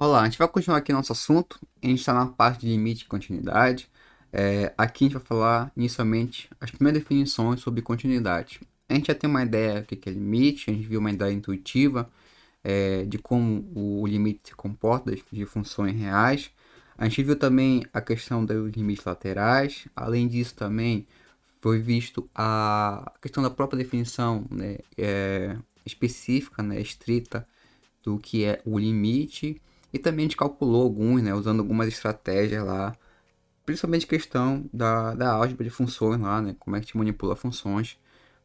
Olá, a gente vai continuar aqui nosso assunto. A gente está na parte de limite e continuidade. Aqui a gente vai falar inicialmente as primeiras definições sobre continuidade. A gente já tem uma ideia do que é limite, a gente viu uma ideia intuitiva de como o limite se comporta de funções reais. A gente viu também a questão dos limites laterais. Além disso, também foi visto a questão da própria definição, né, específica, né, estrita do que é o limite, e também a gente calculou alguns, né, usando algumas estratégias lá, principalmente questão da álgebra de funções lá, né, como é que a gente manipula funções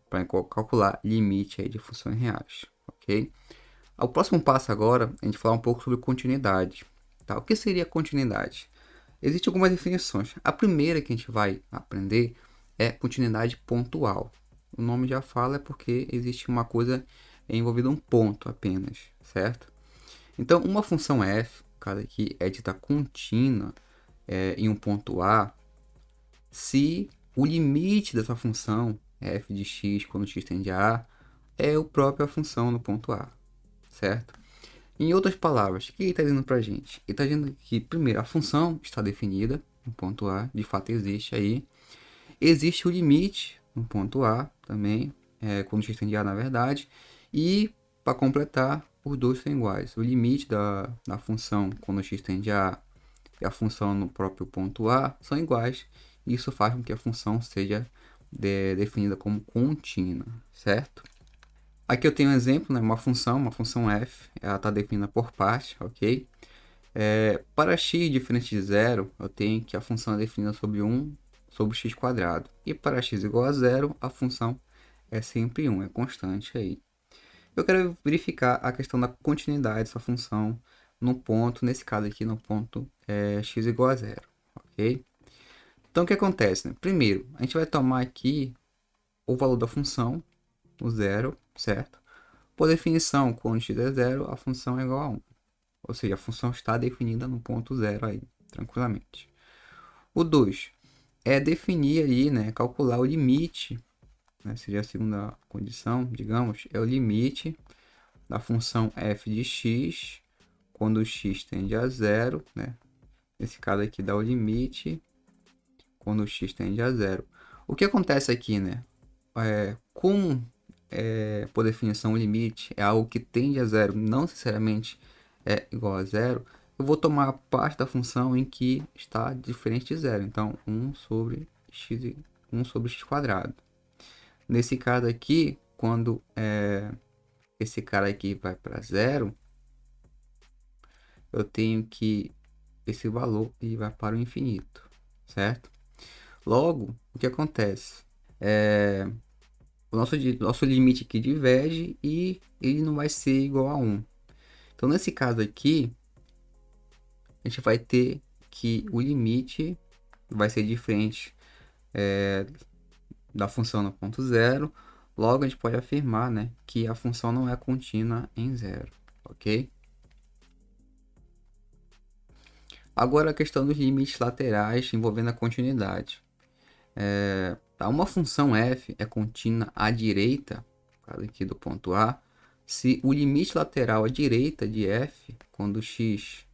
para calcular limite aí de funções reais, ok? O próximo passo agora é a gente falar um pouco sobre continuidade, tá? O que seria continuidade? Existem algumas definições. A primeira que a gente vai aprender é continuidade pontual. O nome já fala é porque existe uma coisa envolvida um ponto apenas, certo? Então, uma função f, cara, que é dita contínua em um ponto A, se o limite dessa função, f de x, quando x tende a A, é a própria função no ponto A, certo? Em outras palavras, o que ele está dizendo para a gente? Ele está dizendo que, primeiro, a função está definida no ponto A, de fato existe aí. Existe o limite no ponto A também, quando x tende a A, na verdade. E, para completar, os dois são iguais. O limite da função quando x tende a A e a função no próprio ponto A são iguais. Isso faz com que a função seja definida como contínua, certo? Aqui eu tenho um exemplo, né, uma função f, ela está definida por parte, ok? Para x diferente de zero, eu tenho que a função é definida sobre 1 sobre x quadrado. E para x igual a zero, a função é sempre 1, é constante aí. Eu quero verificar a questão da continuidade dessa função no ponto, nesse caso aqui, no ponto x igual a zero, ok? Então, o que acontece, né? Primeiro, a gente vai tomar aqui o valor da função, o zero, certo? Por definição, quando x é zero, a função é igual a 1. Ou seja, a função está definida no ponto zero aí, tranquilamente. O 2 é definir ali, né, calcular o limite, né, seria a segunda condição, digamos, é o limite da função f de x quando x tende a zero, né? Nesse caso aqui dá o limite quando x tende a zero. O que acontece aqui, né? Como por definição o limite é algo que tende a zero, não necessariamente é igual a zero, eu vou tomar a parte da função em que está diferente de zero. Então, 1 sobre x, 1 sobre x quadrado. Nesse caso aqui, quando esse cara aqui vai para zero, eu tenho que esse valor ele vai para o infinito, certo? Logo, o que acontece? O nosso limite aqui diverge e ele não vai ser igual a 1. Então, nesse caso aqui, a gente vai ter que o limite vai ser diferente da função no ponto zero. Logo, a gente pode afirmar, né, que a função não é contínua em zero, ok? Agora a questão dos limites laterais envolvendo a continuidade. Uma função f é contínua à direita, aqui do ponto A, se o limite lateral à direita de f, quando x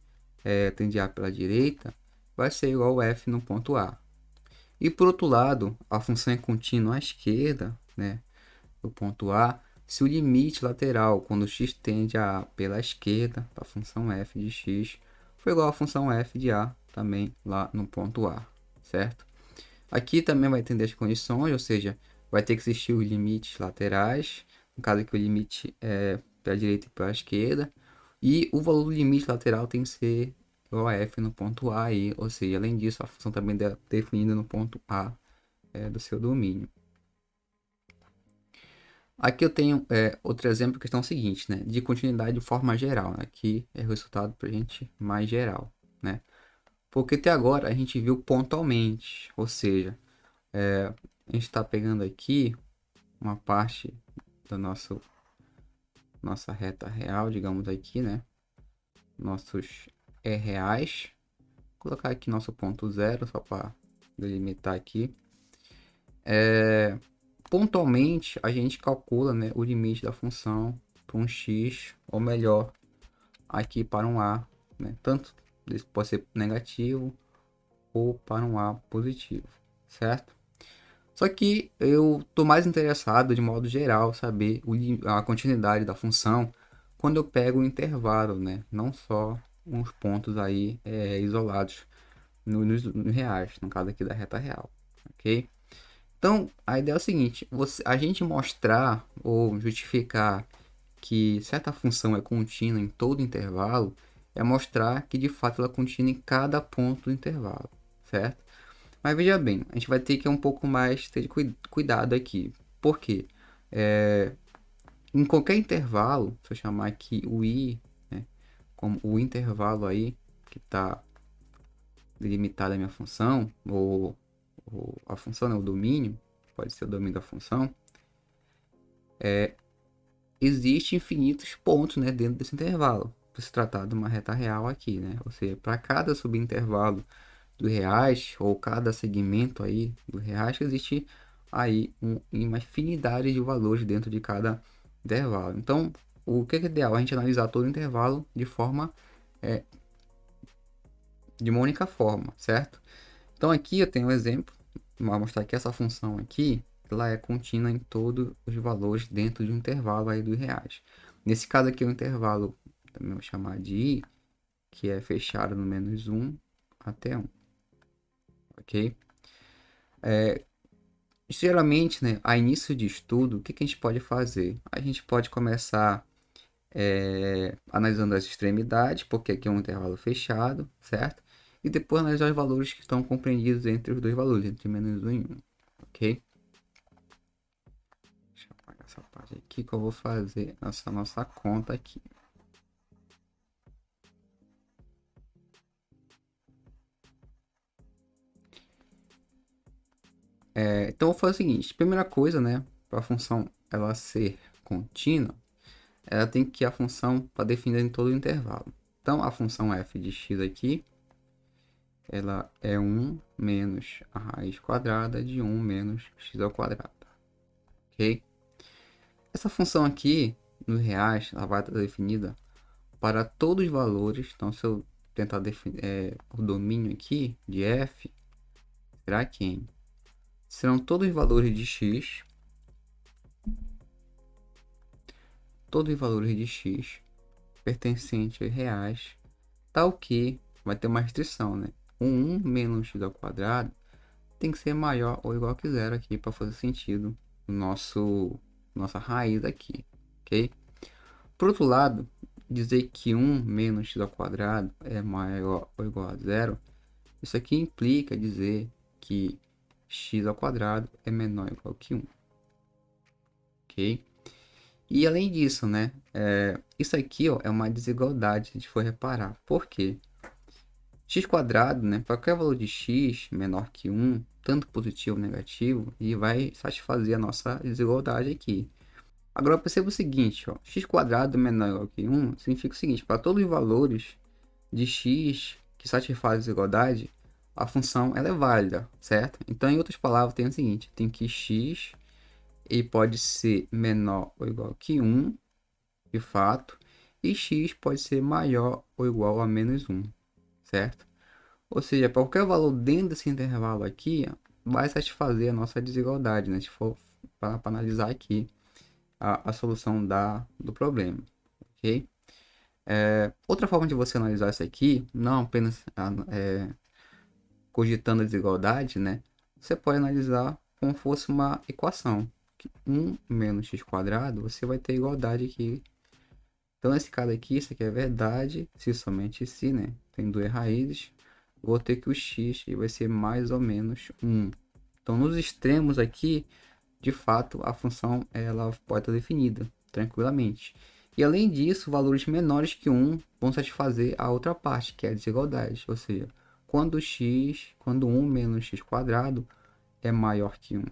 tende a pela direita, vai ser igual a f no ponto A. E por outro lado, a função é contínua à esquerda, né, do ponto A, se o limite lateral, quando x tende a A pela esquerda, da função f de x, foi igual à função f de A, também lá no ponto A, certo? Aqui também vai atender as condições, ou seja, vai ter que existir os limites laterais, no caso aqui o limite é para a direita e para a esquerda, e o valor do limite lateral tem que ser igual a f no ponto A, aí, ou seja, além disso, a função também é definida no ponto A do seu domínio. Aqui eu tenho outro exemplo, questão seguinte, né, de continuidade de forma geral, né, aqui é o resultado para a gente mais geral, né, porque até agora a gente viu pontualmente, ou seja, a gente está pegando aqui uma parte da nossa reta real, digamos aqui, né? Nossos E reais. Vou colocar aqui nosso ponto zero, só para delimitar aqui. Pontualmente, a gente calcula, né, o limite da função para um x, ou melhor, aqui para um a, né? Tanto isso pode ser negativo ou para um A positivo, certo? Só que eu estou mais interessado, de modo geral, saber a continuidade da função quando eu pego o intervalo, né? Não só uns pontos aí isolados nos reais, no caso aqui da reta real, ok? Então, a ideia é o seguinte, a gente mostrar ou justificar que certa função é contínua em todo intervalo é mostrar que de fato ela é contínua em cada ponto do intervalo, certo? Mas veja bem, a gente vai ter que um pouco mais ter cuidado aqui. Por quê? Em qualquer intervalo, se eu chamar aqui o i, né, como o intervalo aí que está delimitado a minha função, ou a função, né, o domínio, pode ser o domínio da função, existe infinitos pontos, né, dentro desse intervalo, por se tratar de uma reta real aqui, né? Ou seja, para cada subintervalo do reais, ou cada segmento aí do reais, existe aí uma infinidade de valores dentro de cada intervalo. Então, o que é ideal? A gente analisar todo o intervalo de forma, de uma única forma, certo? Então aqui eu tenho um exemplo, vou mostrar que essa função aqui, ela é contínua em todos os valores dentro de um intervalo aí dos reais. Nesse caso aqui, o intervalo, também vou chamar de i, que é fechado no -1 até 1, ok? Geralmente, né, a início de estudo, o que a gente pode fazer? A gente pode começar analisando as extremidades, porque aqui é um intervalo fechado, certo? E depois analisar os valores que estão compreendidos entre os dois valores, entre -1 e 1, ok? Deixa eu apagar essa parte aqui que eu vou fazer essa nossa conta aqui. Então eu vou fazer o seguinte, primeira coisa, né, para a função ela ser contínua, ela tem que a função para definir em todo o intervalo. Então a função f de x aqui, ela é 1 menos a raiz quadrada de 1 menos x ao quadrado, ok? Essa função aqui, nos reais, ela vai estar definida para todos os valores. Então se eu tentar definir o domínio aqui de f, será que serão todos os valores de x, pertencentes aos reais, tal que vai ter uma restrição, né? O 1 menos x ao quadrado tem que ser maior ou igual que zero aqui para fazer sentido no nossa raiz aqui, ok? Por outro lado, dizer que 1 menos x ao quadrado é maior ou igual a zero, isso aqui implica dizer que x ao quadrado é menor ou igual que 1, ok? E além disso, né, isso aqui, ó, é uma desigualdade, se a gente for reparar. Por quê? X quadrado, né, para qualquer valor de x menor que 1, tanto positivo ou negativo, e vai satisfazer a nossa desigualdade aqui. Agora perceba o seguinte, ó, x quadrado menor ou igual que 1 significa o seguinte, para todos os valores de x que satisfazem a desigualdade, a função ela é válida, certo? Então, em outras palavras, tem o seguinte, tem que x e pode ser menor ou igual que 1, de fato, e x pode ser maior ou igual a -1, certo? Ou seja, para qualquer valor dentro desse intervalo aqui, ó, vai satisfazer a nossa desigualdade, né? Se for para analisar aqui a solução do problema, ok? Outra forma de você analisar isso aqui, não apenas cogitando a desigualdade, né? Você pode analisar como fosse uma equação. Que 1 menos x quadrado, você vai ter igualdade aqui. Então, nesse caso aqui, isso aqui é verdade, se somente se, né? Tem duas raízes. Vou ter que o x vai ser mais ou menos 1. Então, nos extremos aqui, de fato, a função ela pode estar definida tranquilamente. E além disso, valores menores que 1 vão satisfazer a outra parte, que é a desigualdade. Ou seja, quando 1 menos x quadrado é maior que 1.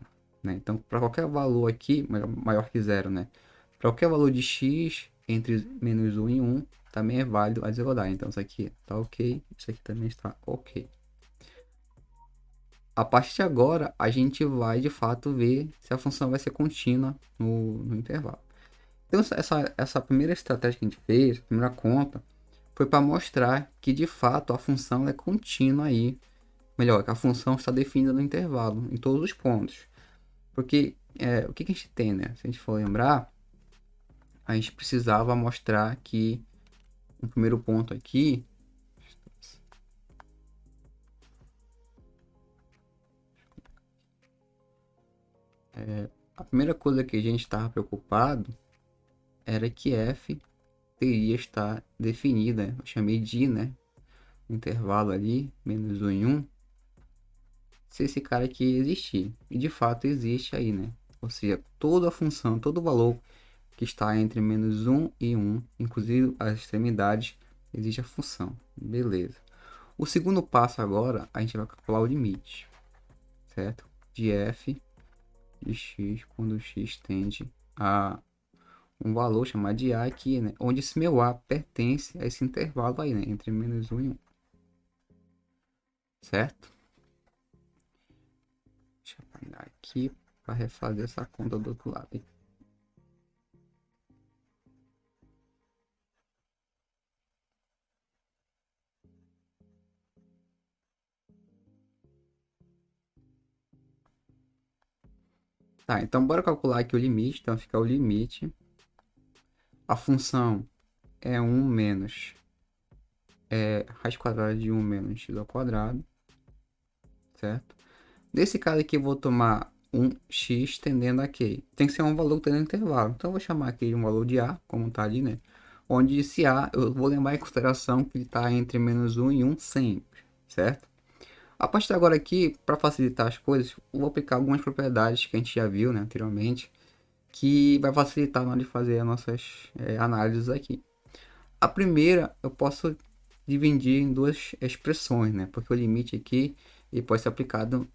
Né? Então, para qualquer valor aqui, maior que zero, né? Para qualquer valor de x entre -1 e 1, também é válido a desigualdade. Então, isso aqui está ok, isso aqui também está ok. A partir de agora, a gente vai de fato ver se a função vai ser contínua no intervalo. Então, essa primeira estratégia que a gente fez, a primeira conta, foi para mostrar que de fato a função é contínua aí. Melhor, que a função está definida no intervalo, em todos os pontos. Porque o que a gente tem, né? Se a gente for lembrar, a gente precisava mostrar que o primeiro ponto aqui a primeira coisa que a gente estava preocupado era que f teria estar definida. Eu chamei de, né? Intervalo ali, menos 1 em 1, se esse cara aqui existir. E de fato existe aí, né? Ou seja, toda a função, todo o valor que está entre menos 1 e 1, inclusive as extremidades, existe a função. Beleza. O segundo passo agora, a gente vai calcular o limite, certo? De f de x quando x tende a um valor chamado de a aqui, né? Onde esse meu a pertence a esse intervalo aí, né? Entre menos 1 e 1. Certo? Deixa eu apagar aqui para refazer essa conta do outro lado. Tá, então bora calcular aqui o limite. Então fica o limite. A função é 1 menos raiz quadrada de 1 menos x ao quadrado. Certo? Nesse caso aqui eu vou tomar um x tendendo a quê? Tem que ser um valor tendo intervalo. Então eu vou chamar aqui de um valor de a, como está ali, né? Onde esse a, eu vou levar em consideração que ele está entre menos 1 e 1 sempre, certo? A partir de agora aqui, para facilitar as coisas, eu vou aplicar algumas propriedades que a gente já viu, né, anteriormente, que vai facilitar na hora de fazer as nossas análises aqui. A primeira, eu posso dividir em duas expressões, né? Porque o limite aqui ele pode ser aplicado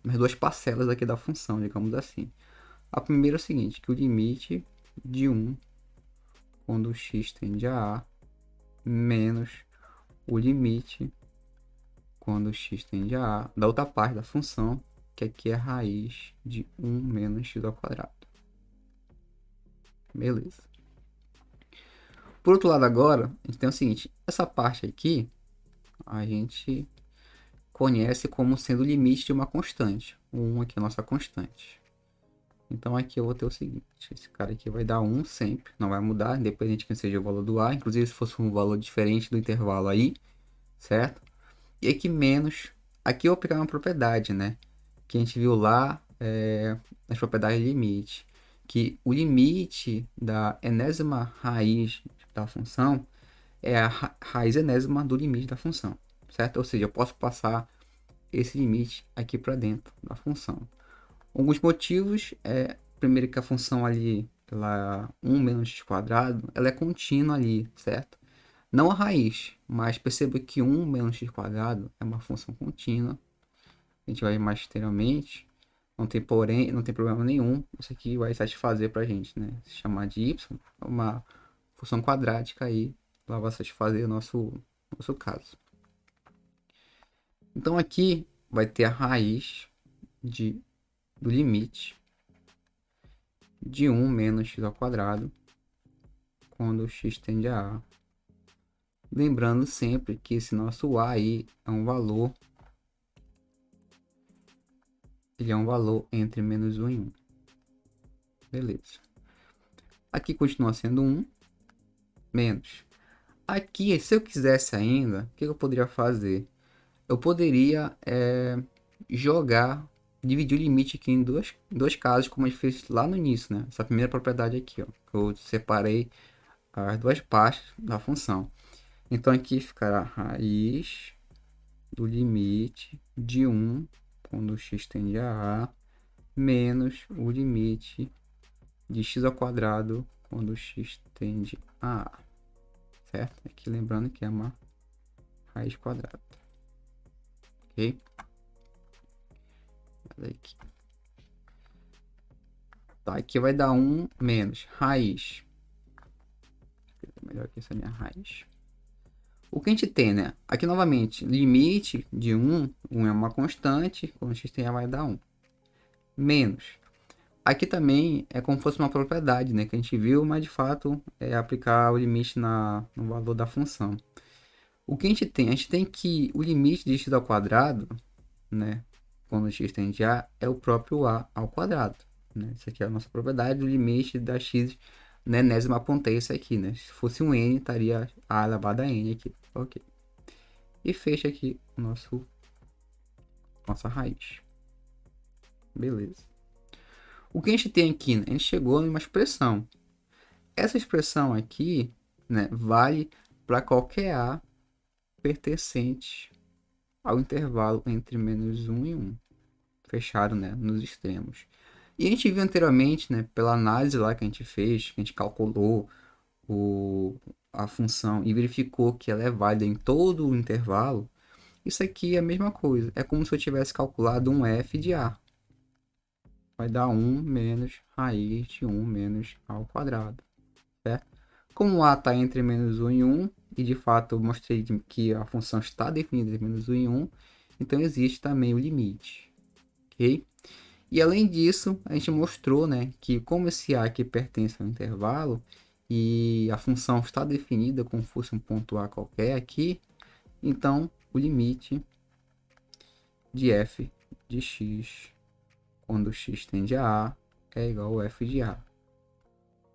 nas duas parcelas aqui da função, digamos assim. A primeira é o seguinte, que o limite de 1 quando x tende a menos o limite quando x tende a da outra parte da função, que aqui é a raiz de 1 menos x ao quadrado. Beleza. Por outro lado agora, a gente tem o seguinte, essa parte aqui a gente conhece como sendo o limite de uma constante. O 1 aqui é a nossa constante. Então aqui eu vou ter o seguinte, esse cara aqui vai dar 1 sempre, não vai mudar, independente de que seja o valor do a, inclusive se fosse um valor diferente do intervalo aí, certo? E aqui menos, aqui eu vou aplicar uma propriedade, né? Que a gente viu lá nas propriedades de limite, que o limite da enésima raiz da função é a raiz enésima do limite da função, certo? Ou seja, eu posso passar esse limite aqui para dentro da função. Alguns motivos primeiro que a função ali, ela 1 menos x quadrado, ela é contínua ali, certo? Não a raiz, mas perceba que 1 menos x quadrado é uma função contínua. A gente vai ver mais exteriormente. Não tem porém, não tem problema nenhum. Isso aqui vai satisfazer para a gente, né? Se chamar de y, uma função quadrática aí, ela vai satisfazer o nosso caso. Então aqui vai ter a raiz do limite de 1 menos x ao quadrado quando x tende a A. Lembrando sempre que esse nosso A aí é um valor, ele é um valor entre menos 1 e 1. Beleza. Aqui continua sendo 1 menos. Aqui, se eu quisesse ainda, o que eu poderia fazer? Eu poderia jogar, dividir o limite aqui em dois casos, como a gente fez lá no início, né? Essa primeira propriedade aqui, ó, que eu separei as duas partes da função. Então aqui ficará a raiz do limite de 1 quando x tende a A menos o limite de x ao quadrado quando x tende a A. Certo? Aqui lembrando que é uma raiz quadrada. Ok? Aqui. Tá, aqui vai dar 1 menos raiz. Melhor que essa minha raiz. O que a gente tem, né? Aqui novamente, limite de 1, 1 é uma constante, quando x tem a vai dar 1. Menos. Aqui também é como se fosse uma propriedade, né, que a gente viu, mas de fato é aplicar o limite no valor da função. O que a gente tem? A gente tem que o limite de x ao quadrado, né, quando x tende a A, é o próprio a ao quadrado, né? Isso aqui é a nossa propriedade, o limite da x na enésima potência aqui, né? Se fosse um n, estaria a elevado a n aqui, ok. E fecha aqui nossa raiz. Beleza. O que a gente tem aqui, né? A gente chegou em uma expressão. Essa expressão aqui, né, vale para qualquer a pertencente ao intervalo entre -1 e 1, fechado, né, nos extremos. E a gente viu anteriormente, né, pela análise lá que a gente fez, que a gente calculou a função e verificou que ela é válida em todo o intervalo. Isso aqui é a mesma coisa. É como se eu tivesse calculado um f de a. Vai dar 1 menos raiz de 1 menos a ao quadrado. Certo? Como a está entre -1 e 1, e de fato eu mostrei que a função está definida entre -1 e 1, então existe também o limite. Ok? E além disso, a gente mostrou, né, que como esse a aqui pertence ao intervalo e a função está definida como fosse um ponto a qualquer aqui, então o limite de f de x quando x tende a A é igual a f de A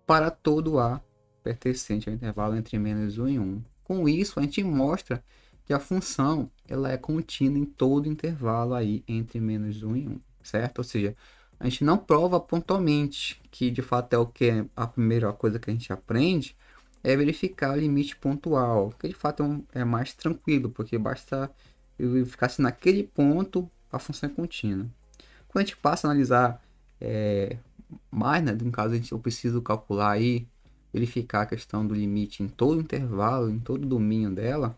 para todo A pertencente ao intervalo entre -1 e 1. Com isso, a gente mostra que a função ela é contínua em todo intervalo aí entre -1 e 1, certo? Ou seja, a gente não prova pontualmente, que de fato é o que é a primeira coisa que a gente aprende, é verificar o limite pontual, que de fato é mais tranquilo, porque basta eu verificar se naquele ponto a função é contínua. Quando a gente passa a analisar mais, né, no caso eu preciso calcular aí, verificar a questão do limite em todo o intervalo, em todo o domínio dela,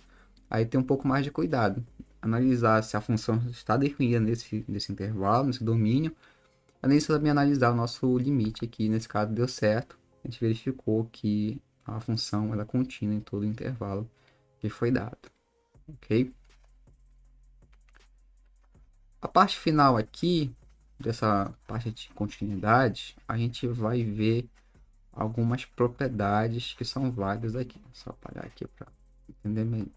aí tem um pouco mais de cuidado. Analisar se a função está definida nesse intervalo, nesse domínio, além disso também analisar o nosso limite aqui, nesse caso deu certo, a gente verificou que a função ela é contínua em todo o intervalo que foi dado, ok? A parte final aqui, dessa parte de continuidade, a gente vai ver algumas propriedades que são válidas aqui. Só apagar aqui para entender melhor.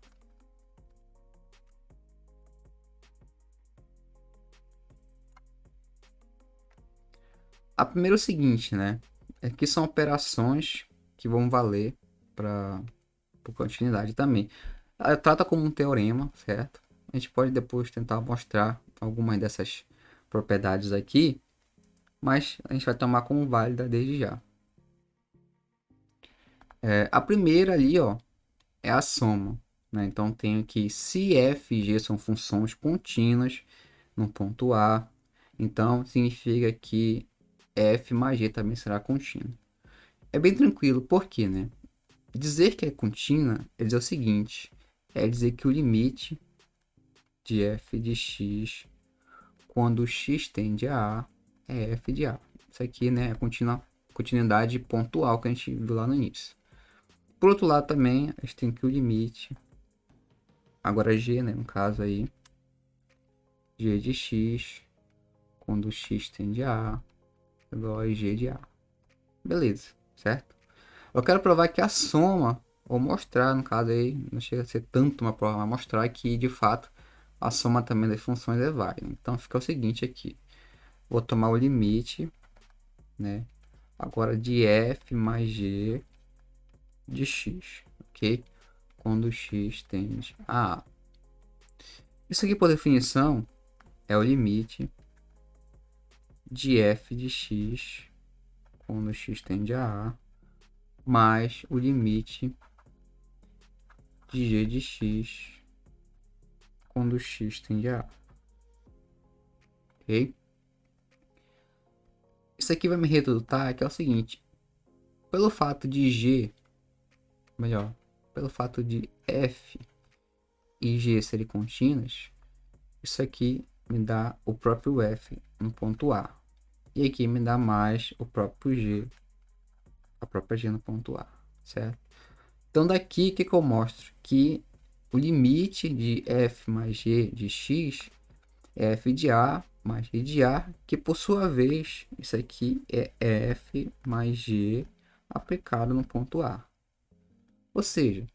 A primeira é o seguinte, né? É que são operações que vão valer para continuidade também. Ela trata como um teorema, certo? A gente pode depois tentar mostrar algumas dessas propriedades aqui, mas a gente vai tomar como válida desde já. A primeira ali, ó, é a soma, né? Então tenho que se f e g são funções contínuas no ponto A, então significa que f mais g também será contínuo. É bem tranquilo, por quê, né? Dizer que é contínua é dizer o seguinte, é dizer que o limite de f de x quando x tende a A é f de A. Isso aqui, né, é a continuidade pontual que a gente viu lá no início. Por outro lado também, a gente tem que o limite, agora g, né, no caso aí, g de x quando x tende a A é igual a g de A. Beleza, certo? Eu quero provar que a soma, ou mostrar, no caso aí, não chega a ser tanto uma prova, mas mostrar que de fato a soma também das funções é válida. Então fica o seguinte aqui, vou tomar o limite, né? Agora de f mais g de x, ok? Quando x tende a A. Isso aqui por definição é o limite de f de x quando x tende a A mais o limite de g de x quando x tende a A. Ok? Isso aqui vai me resultar que é o seguinte, pelo fato de g, melhor, pelo fato de f e g serem contínuas, isso aqui me dá o próprio f no ponto A. E aqui me dá mais o próprio g, a própria g no ponto A, certo? Então daqui que eu mostro que o limite de f mais g de x é f de A mais g de A, que por sua vez, isso aqui é f mais g aplicado no ponto A. Ou seja,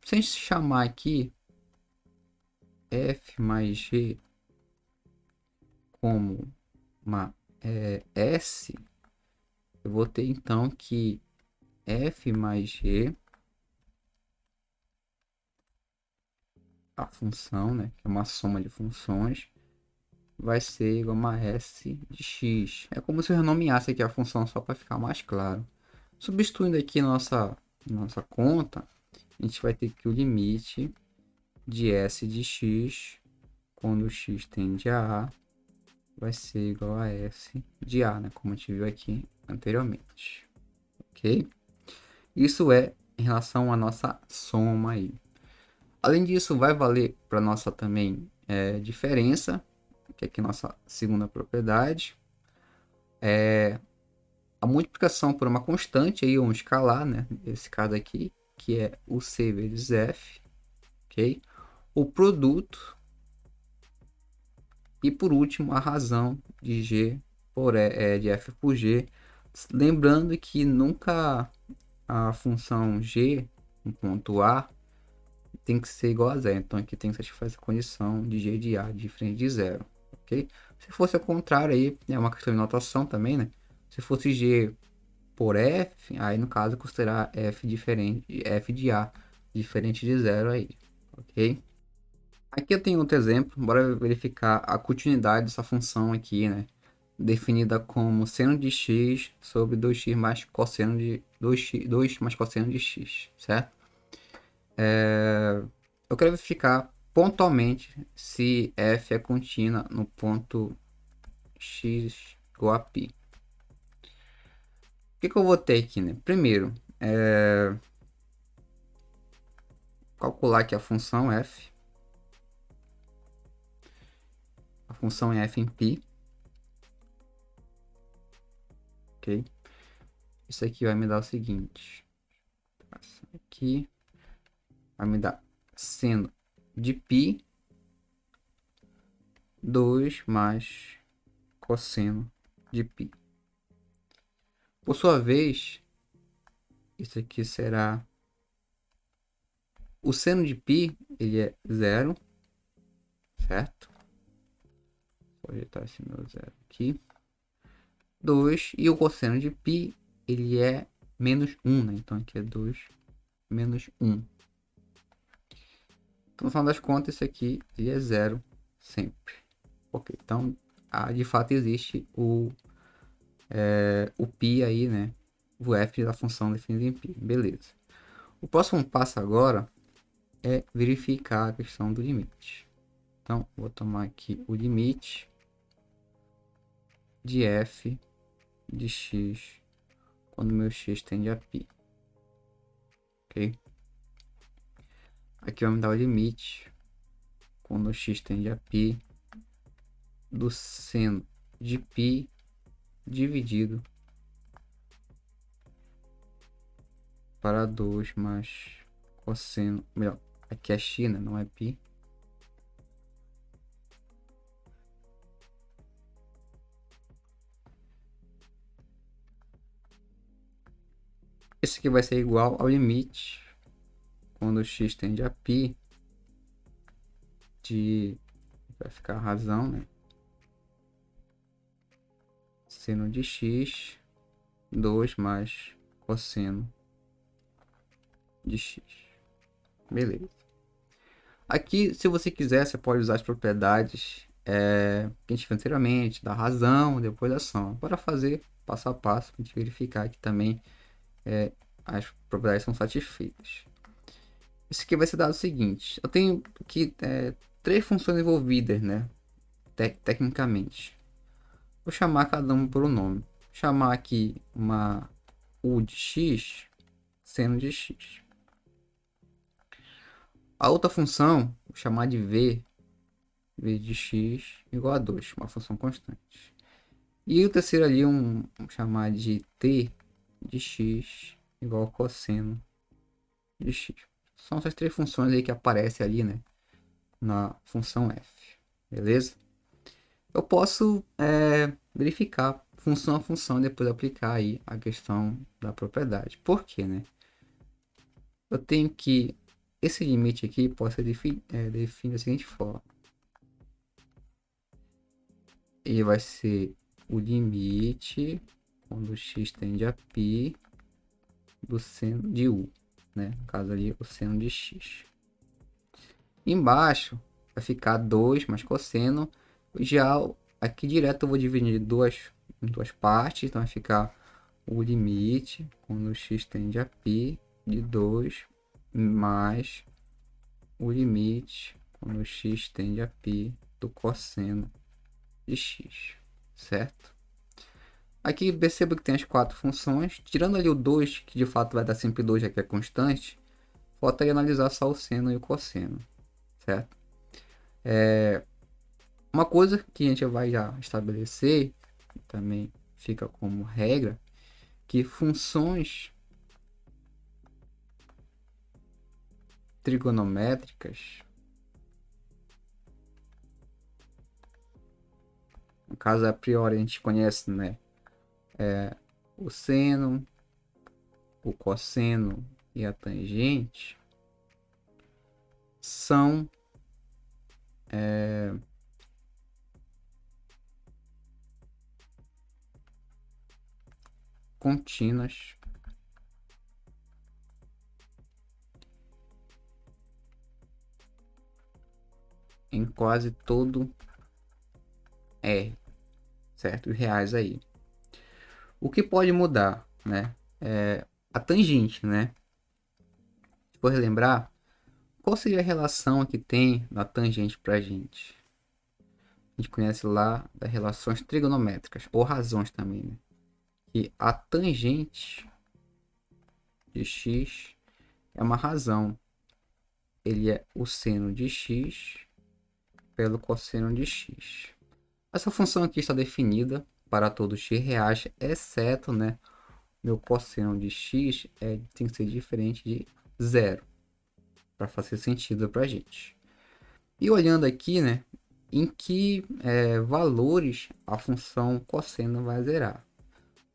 se a gente chamar aqui f mais g como uma S, eu vou ter então que f mais g, a função, né, que é uma soma de funções, vai ser igual a S de x. É como se eu renomeasse aqui a função só para ficar mais claro. Substituindo aqui nossa conta, a gente vai ter que o limite de S de x, quando x tende a A, vai ser igual a S de A, né? Como a gente viu aqui anteriormente. Ok? Isso é em relação à nossa soma aí. Além disso, vai valer para nossa também diferença, que é aqui nossa segunda propriedade. A multiplicação por uma constante, aí, ou um escalar, né? Esse caso aqui, que é o C vezes F. Ok? O produto. E por último, a razão de G de F por G. Lembrando que nunca a função G, um ponto A, tem que ser igual a zero. Então aqui tem que satisfazer essa condição de G de A diferente de zero. Ok? Se fosse ao contrário, aí é uma questão de notação também, né? Se fosse G por F, aí no caso considerar F diferente, F de A diferente de zero aí. Ok? Aqui eu tenho outro exemplo, bora verificar a continuidade dessa função aqui, né? Definida como seno de x sobre 2x mais cosseno de 2 mais cosseno de x, certo? Eu quero verificar pontualmente se f é contínua no ponto x igual a π. O que eu vou ter aqui, né? Primeiro, calcular aqui a função f. A função é f em π. Ok? Isso aqui vai me dar o seguinte. Aqui vai me dar seno de π 2 mais cosseno de π. Por sua vez, isso aqui será o seno de π, ele é zero, certo? Vou ajeitar esse meu zero aqui. 2, e o cosseno de π, ele é menos 1, né? Então aqui é 2 menos 1. Então, no final das contas, isso aqui ele é zero sempre. Ok, então de fato existe o π aí, né? O f da função definida em π. Beleza. O próximo passo agora é verificar a questão do limite. Então, vou tomar aqui o limite de f de x quando meu x tende a π. Ok? Aqui vai me dar o limite quando x tende a π do seno de π dividido para 2 mais cosseno, melhor, aqui é x, né? Não é π. Esse aqui vai ser igual ao limite quando x tende a π de, vai ficar a razão, né? Seno de x 2 mais cosseno de x. Beleza. Aqui, se você quiser, você pode usar as propriedades que a gente viu anteriormente, da razão, depois da ação. Para fazer passo a passo, para a gente verificar que também as propriedades são satisfeitas. Isso aqui vai ser dado o seguinte: eu tenho aqui três funções envolvidas, né? Tecnicamente. Vou chamar cada uma por um nome. Vou chamar aqui uma u de x, seno de x. A outra função, vou chamar de v de x igual a 2, uma função constante. E o terceiro ali, vamos chamar de t de x igual a cosseno de x. São essas três funções aí que aparecem ali, né, na função f. Beleza? eu posso verificar função a função e depois aplicar aí a questão da propriedade. Por quê, né? Eu tenho que esse limite aqui pode ser definido da seguinte forma. Ele vai ser o limite quando x tende a π do seno de u, né? No caso ali, o seno de x. Embaixo vai ficar 2 mais cosseno. Já aqui direto eu vou dividir em duas partes, então vai ficar o limite quando x tende a π de 2 mais o limite quando x tende a π do cosseno de x, certo? Aqui perceba que tem as quatro funções, tirando ali o 2, que de fato vai dar sempre 2, já que é constante, falta aí analisar só o seno e o cosseno, certo? Uma coisa que a gente vai já estabelecer, também fica como regra, que funções trigonométricas, no caso a priori a gente conhece, né, o seno, o cosseno e a tangente, são contínuas em quase todo R, certo? Os reais aí. O que pode mudar, né? É a tangente, né? Se for relembrar, qual seria a relação que tem na tangente para a gente? A gente conhece lá das relações trigonométricas, ou razões também, né? Que a tangente de x é uma razão. Ele é o seno de x pelo cosseno de x. Essa função aqui está definida para todos x reais, exceto, né, meu cosseno de x tem que ser diferente de zero, para fazer sentido para a gente. E olhando aqui, né, em que valores a função cosseno vai zerar.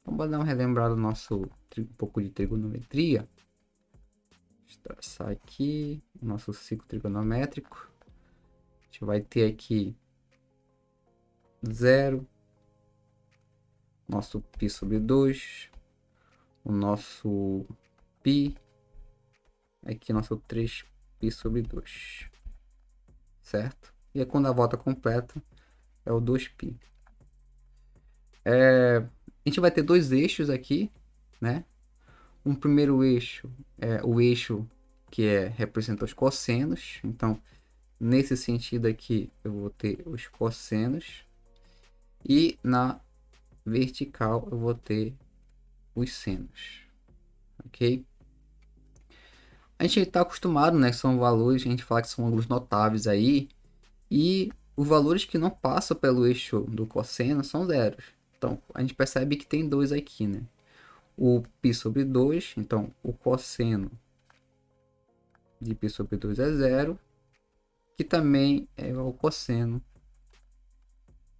Vamos dar uma relembrada do nosso um pouco de trigonometria. Deixa eu traçar aqui o nosso ciclo trigonométrico. A gente vai ter aqui zero, nosso π sobre 2, o nosso π, aqui nosso 3π sobre 2, certo? E aí, quando a volta completa é o 2π. A gente vai ter dois eixos aqui, né? Um primeiro eixo é o eixo que representa os cossenos. Então, nesse sentido aqui, eu vou ter os cossenos. E na vertical, eu vou ter os senos. Ok? A gente está acostumado, né? Que são valores, a gente fala que são ângulos notáveis aí. E os valores que não passam pelo eixo do cosseno são zeros. Então, a gente percebe que tem dois aqui, né? O π sobre 2, então o cosseno de π sobre 2 é zero, que também é o cosseno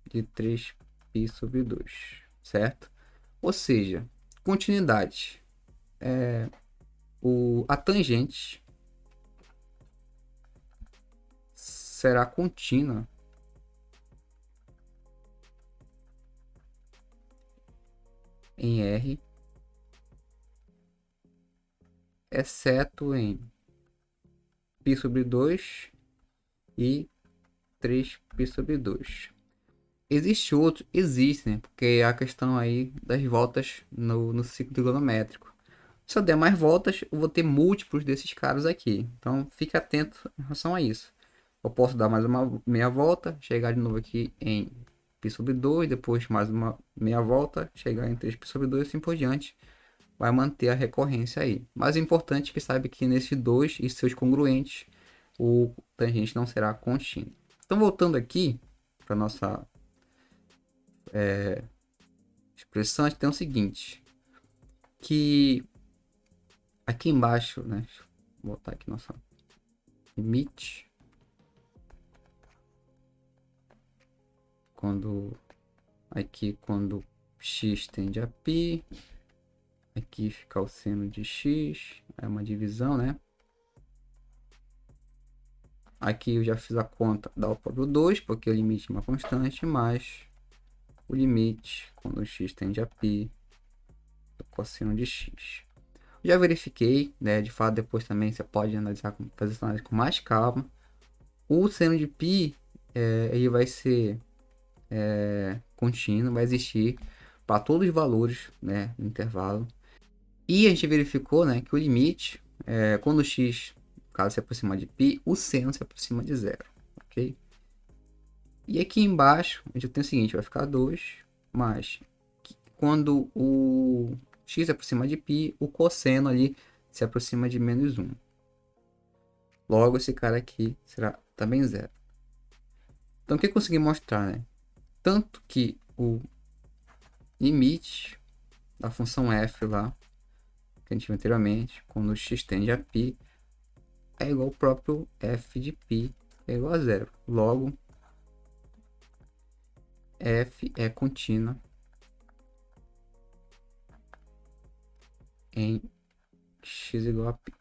de 3π sobre 2, certo? Ou seja, continuidade. A tangente será contínua em R, exceto em π sobre 2 e 3π sobre 2. Existe outro? Existe, né? Porque é a questão aí das voltas no ciclo trigonométrico. Se eu der mais voltas, eu vou ter múltiplos desses caras aqui. Então, fique atento em relação a isso. Eu posso dar mais uma meia volta, chegar de novo aqui em π sobre 2, depois mais uma meia volta, chegar em 3π sobre 2 e assim por diante. Vai manter a recorrência aí. Mas é importante que saiba que nesses dois e seus congruentes, o tangente não será contínuo. Então, voltando aqui para nossa expressão, a gente tem o seguinte, que aqui embaixo, né, deixa eu botar aqui nossa limite quando x tende a π, aqui fica o seno de x, é uma divisão, né? Aqui eu já fiz a conta, dá o próprio 2, porque o limite é uma constante, mais o limite quando x tende a π do cosseno de x. Já verifiquei, né? De fato, depois também você pode analisar, fazer essa análise com mais calma. O seno de π, ele vai ser contínuo, vai existir para todos os valores, né, no intervalo. E a gente verificou, né, que o limite, quando o x, no caso, se aproxima de π, o seno se aproxima de zero, ok? E aqui embaixo, a gente tem o seguinte, vai ficar 2, mais quando o x se aproxima de π, o cosseno ali se aproxima de menos 1. Logo, esse cara aqui será também zero. Então, o que eu consegui mostrar, né? Tanto que o limite da função f lá, que a gente viu anteriormente, quando x tende a π, é igual ao próprio f de π, é igual a zero. Logo, f é contínua em x igual a π.